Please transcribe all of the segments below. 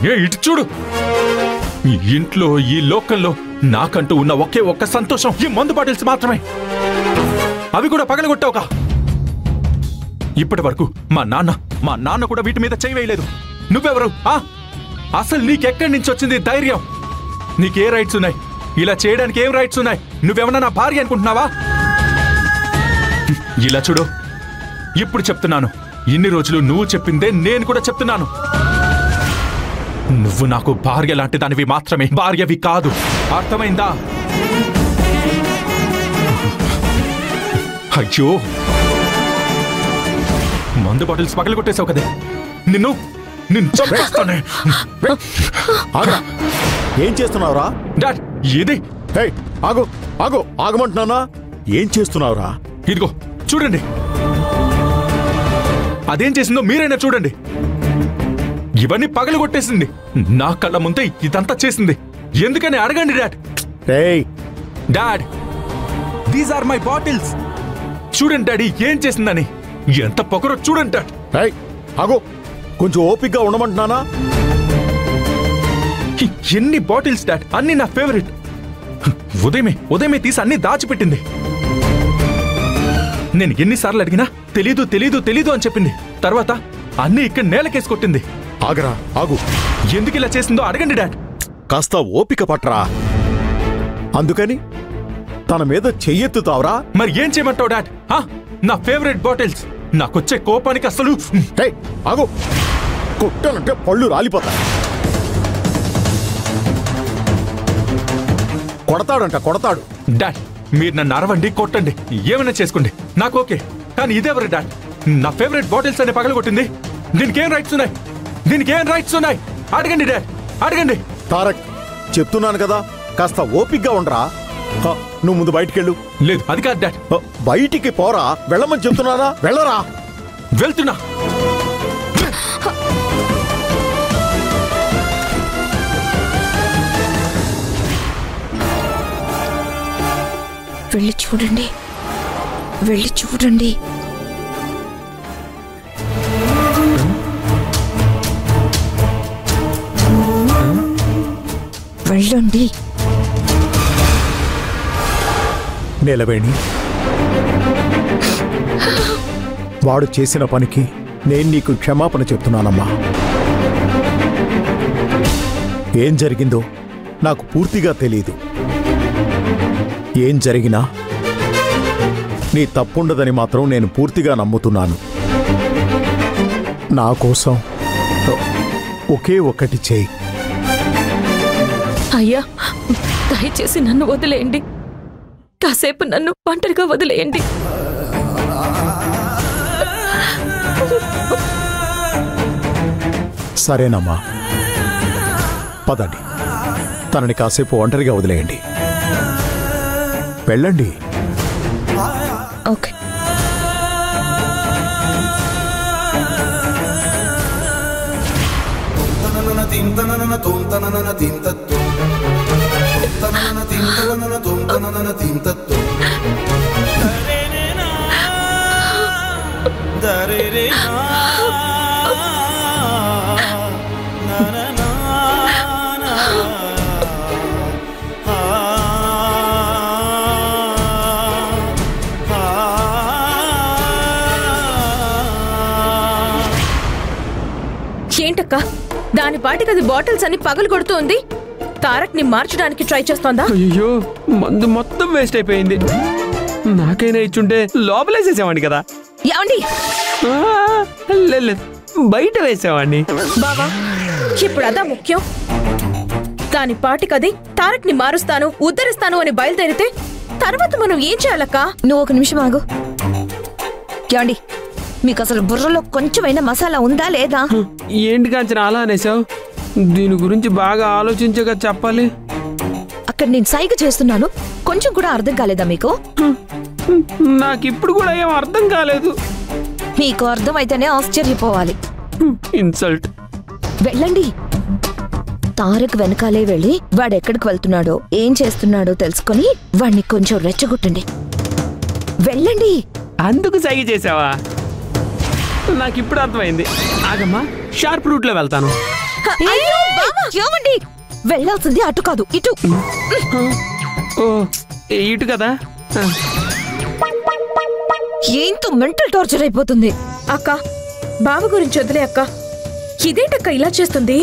ఏ ఇటు చూడు. ఈ ఇంట్లో ఈ లోకల్లో నాకంటూ ఉన్న ఒకే ఒక్క సంతోషం ఈ మందు బాటిల్స్ మాత్రమే. అవి కూడా పగలగొట్టావుగా. ఇప్పటి వరకు మా నాన్న కూడా వీటి మీద చేయి వేయలేదు. నువ్వెవరు? అసలు నీకెక్కడి నుంచి వచ్చింది ధైర్యం? నీకే రైట్స్ ఉన్నాయి? ఇలా చేయడానికి ఏం రైట్స్ ఉన్నాయి? నువ్వేమన్నా నా భార్య అనుకుంటున్నావా? ఇలా చూడు, ఇప్పుడు చెప్తున్నాను, ఇన్ని రోజులు నువ్వు చెప్పిందే నేను కూడా చెప్తున్నాను. నువ్వు నాకు భార్య లాంటి దానివి మాత్రమే, భార్యవి కాదు. అర్థమైందా? అయ్యో, మందు బాటిల్స్ పగలగొట్టేసావు కదే. నిన్ను చంపేస్తానే. ఏం చేస్తున్నావురా? డాడ్, ఇది ఆగు ఆగు ఆగమంటున్నానా? ఏం చేస్తున్నావురా? ఇదిగో చూడండి. అదేం చేసిందో మీరైనా చూడండి. ఇవన్నీ పగలగొట్టేసింది. నా కళ్ళ ముందే ఇదంతా చేసింది. ఎందుకని అడగండి dad. Dad, these are my bottles. చూడండి డాడీ ఏం చేసిందని. ఎంత పొగరో చూడండి డాడ్. ఆగు, కొంచెం ఓపికగా ఉండమంటున్నానా? ఎన్ని బాటిల్స్ డాడ్, అన్ని నా ఫేవరెట్. ఉదయమే తీసి అన్ని దాచిపెట్టింది. నేను ఎన్నిసార్లు అడిగినా తెలీదు తెలీదు తెలీదు అని చెప్పింది. తర్వాత అన్ని ఇక్కడ నేలకేసి కొట్టింది. ఆగరా, ఆగు. ఎందుకు ఇలా చేసిందో అడగండి డాడ్. కాస్త ఓపిక పట్రా. అందుకని తన మీద చెయ్యెత్తుతావరా? మరి ఏం చేయమంటావు డాడ్? నా ఫేవరెట్ బాటిల్స్. నాకొచ్చే కోపానికి అసలు. ఆగు, కొట్టానంటే పళ్ళు రాలిపోతాయి. కొడతాడు. డాడ్, మీరు నన్ను అరవండి, కొట్టండి, ఏమైనా చేసుకోండి, నాకు ఓకే. కానీ ఇదేవరు డాడ్? నా ఫేవరెట్ బాటిల్స్ అనే పగలగొట్టింది. దీనికేం రైట్స్ ఉన్నాయి? అడగండి డాడ్, అడగండి. తారక్, చెప్తున్నాను కదా, కాస్త ఓపికగా ఉండరా. నువ్వు ముందు బయటికెళ్ళు. లేదు, అది కాదు డాడ్. బయటికి పోరా. వెళ్ళమని చెప్తున్నానా? వెళ్ళరా. వెళ్తున్నా. వెళ్ళి చూడండి. వెళ్ళండి. నీలవేణి, వాడు చేసిన పనికి నేను నీకు క్షమాపణ చెప్తున్నానమ్మా. ఏం జరిగిందో నాకు పూర్తిగా తెలీదు. ఏం జరిగినా నీ తప్పుండదని మాత్రం నేను పూర్తిగా నమ్ముతున్నాను. నా కోసం ఒకే ఒక్కటి చేయి. అయ్యా, దయచేసి నన్ను వదిలేయండి. కాసేపు నన్ను ఒంటరిగా వదిలేయండి. సరేనమ్మా, పదండి. తనని కాసేపు ఒంటరిగా వదిలేయండి. వెళ్ళండి. ఓకే. ఏంటక్క, దాని పాటికి అది బాటిల్స్ అన్ని పగలు కొడుతోంది. తారక్ ని మార్చడానికి ట్రై చేస్తోందా? అయ్యో, మందు మొత్తం వేస్ట్ అయిపోయింది. నాకైనా ఇచ్చుంటే లోపలేసేసేవాడిని కదా. ఏమండి? లేదు, బయట వేసేవాడిని. బావా, ఇప్పుడు అదా ముఖ్యం. దాని పాటికది తారక్ ని మారుస్తాను, ఉద్ధరిస్తాను అని బయలుదేరితే తర్వాత మనం ఏం చేయాలక్క? నువ్వు ఒక నిమిషం ఆగు. ఏమండి, మీకు అసలు బుర్రలో కొంచెమైనా మసాలా ఉందా లేదా? ఏంటి కాంచన అలా అనేసావు? దీని గురించి బాగా ఆలోచించగా చెప్పాలి. అక్కడ నేను సైగ చేస్తున్నాను, కొంచెం కూడా అర్థం కాలేదా మీకు? నాకిప్పుడు కూడా ఏం అర్థం కాలేదు. మీకు అర్థమైతేనే ఆశ్చర్యపోవాలి. ఇన్సల్ట్. వెళ్ళండి. తారక్ వెనకాలే వెళ్ళి వాడెక్కడికి వెళ్తున్నాడో ఏం చేస్తున్నాడో తెలుసుకొని వాడిని కొంచెం రెచ్చగొట్టండి. వెళ్ళండి. అందుకు సైగ చేసావా? నాకిప్పుడు అర్థమైంది. ఆగమ్మా, షార్ప్ రూట్ లో వెళ్తాను. అయ్యో, ఏమండి వెళ్ళాల్సింది అటు కాదు ఇటు. ఓ ఇటు కదా. ఏంతో మెంటల్ టార్చర్ అయిపోతుంది. అక్క బావ గురించి వదిలే అక్క. ఇదేంటక్క ఇలా చేస్తుంది?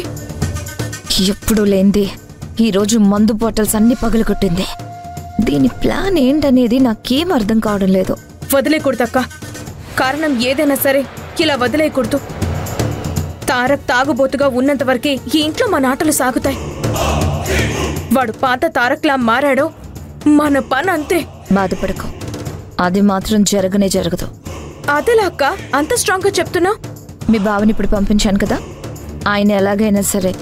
ఎప్పుడు లేంది ఈరోజు మందు బాటిల్స్ అన్ని పగలగొట్టింది. దీని ప్లాన్ ఏంటనేది నాకేం అర్థం కావడం లేదు. వదిలేకూడదక్క. కారణం ఏదైనా సరే ఇలా వదిలేయకూడదు. తారక్ తాగుబోతుగా ఉన్నంత వరకే ఈ ఇంట్లో మన ఆటలు సాగుతాయి. వాడు పాత తారక్లా మారాడో మన పని అంతే. బాధపడకు, అది మాత్రం జరగనే జరగదు. అదేలా అక్క అంత స్ట్రాంగ్ గా చెప్తున్నా? మీ బావని ఇప్పుడు పంపించాను కదా, ఆయన ఎలాగైనా సరే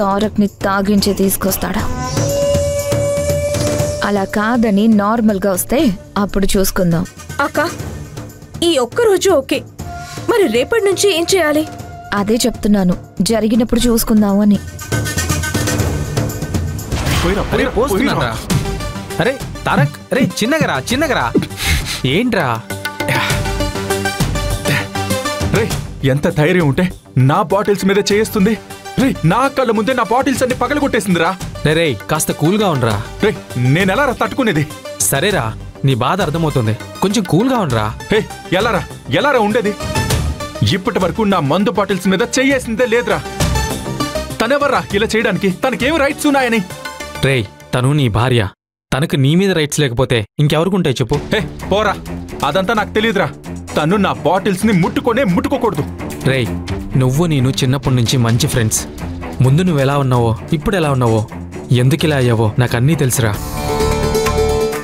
తారక్ని తాగించి తీసుకొస్తాడా? అలా కాదని నార్మల్గా వస్తే అప్పుడు చూసుకుందాం. అక్క ఈ ఒక్కరోజు ఓకే, మరి రేపటి నుంచి ఏం చేయాలి? అదే చెప్తున్నాను, జరిగినప్పుడు చూసుకుందాము అని. అరే పోస్తున్నారా? అరే తారక్, అరే చిన్నగరా చిన్నగరా. ఏంట్రా? రే ఎంత ధైర్యం ఉంటే నా బాటిల్స్ మీద చేస్తుంది? రే నా కళ్ళ ముందే నా బాటిల్స్ అన్ని పగలగొట్టేసిందిరా. రే కాస్త కూల్గా ఉండరా. రే నేనెలా తట్టుకునేది? సరేరా, నీ బాధ అర్థమవుతుంది, కొంచెం కూల్గా ఉండరా. హే ఎలారా ఉండేది? ఇప్పటి వరకు నా మందు బాటిల్స్ మీద చెయ్యేసిందే లేదురా. తనెవర్రా ఇలా చేయడానికి? తనకేమి రైట్స్ ఉన్నాయని? రేయ్ తను నీ భార్య, తనకు నీ మీద రైట్స్ లేకపోతే ఇంకెవరుకుంటాయి చెప్పు? హే పోరా, అదంతా నాకు తెలియదురా. తను నా బాటిల్స్ ని ముట్టుకోకూడదు. రేయ్ నువ్వు నేను చిన్నప్పటి నుంచి మంచి ఫ్రెండ్స్. ముందు నువ్వెలా ఉన్నావో ఇప్పుడు ఎలా ఉన్నావో ఎందుకిలా అయ్యావో నాకు అన్నీ తెలుసురా.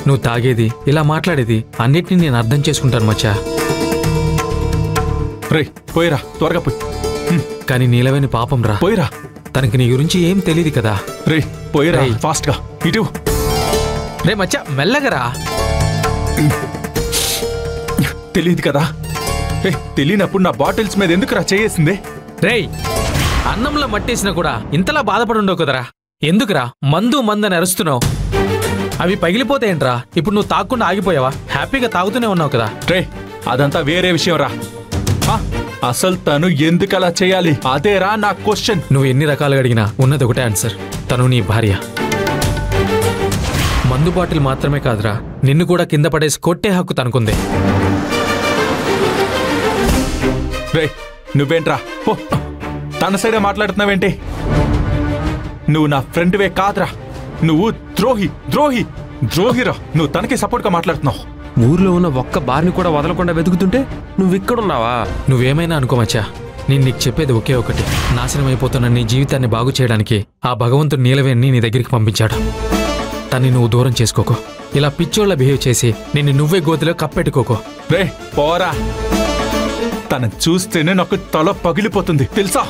నువ్వు తాగేది ఇలా మాట్లాడేది అన్నిటినీ నేను అర్థం చేసుకుంటాను మచ్చా. రే పోయిరా, త్వరగా పోయి. కానీ నీలవేని పాపం రా, పోయిరా. తనకి నీ గురించి ఏం తెలియదు కదా. రే పోయిరా రేయ్. ఫాస్ట్ గా ఇటు. రే మచ్చా మెల్లగరా. తెలియదు కదా. తెలియనప్పుడు నా బాటిల్స్ మీద ఎందుకురా చేయేసింది? రేయ్ అన్నంలో మట్టేసినా కూడా ఇంతలా బాధపడి ఉండవు కదరా. ఎందుకురా మందు మందని అరుస్తున్నావు? అవి పగిలిపోతాయంట్రా. ఇప్పుడు నువ్వు తాగకుండా ఆగిపోయావా? హ్యాపీగా తాగుతూనే ఉన్నావు కదా. రే అదంతా వేరే విషయం రా. అసలు తను ఎందుకలా చేయాలి అదేరా నా క్వశ్చన్. నువ్వు ఎన్ని రకాలుగా అడిగినా ఉన్నది ఒకటే ఆన్సర్, తను నీ భార్య. మందు బాటిల్ మాత్రమే కాదురా, నిన్ను కూడా కింద పడేసి కొట్టే హక్కు తనకుంది. రే నువ్వేంట్రా? ఓ తన సైడే మాట్లాడుతున్నావేంటి? నువ్వు నా ఫ్రెండ్వే కాదురా, నువ్వు ద్రోహిరా. నువ్వు తనకి సపోర్ట్గా మాట్లాడుతున్నావు. ఊర్లో ఉన్న ఒక్క బార్ని కూడా వదలకుండా వెతుకుతుంటే నువ్వు ఇక్కడున్నావా? నువ్వేమైనా అనుకోమచ్చా, నేను నీకు చెప్పేది ఒకే ఒకటి. నాశనం అయిపోతున్న నీ జీవితాన్ని బాగు చేయడానికి ఆ భగవంతుడు నీలవేణ్ణి నీ దగ్గరికి పంపించాడు. తన్ని నువ్వు దూరం చేసుకోకో. ఇలా పిచ్చోళ్ళ బిహేవ్ చేసి నిన్ను నువ్వే గోతిలో కప్పెట్టుకోకో. రే పోరా, తను చూస్తేనే నాకు తల పగిలిపోతుంది తెలుసా?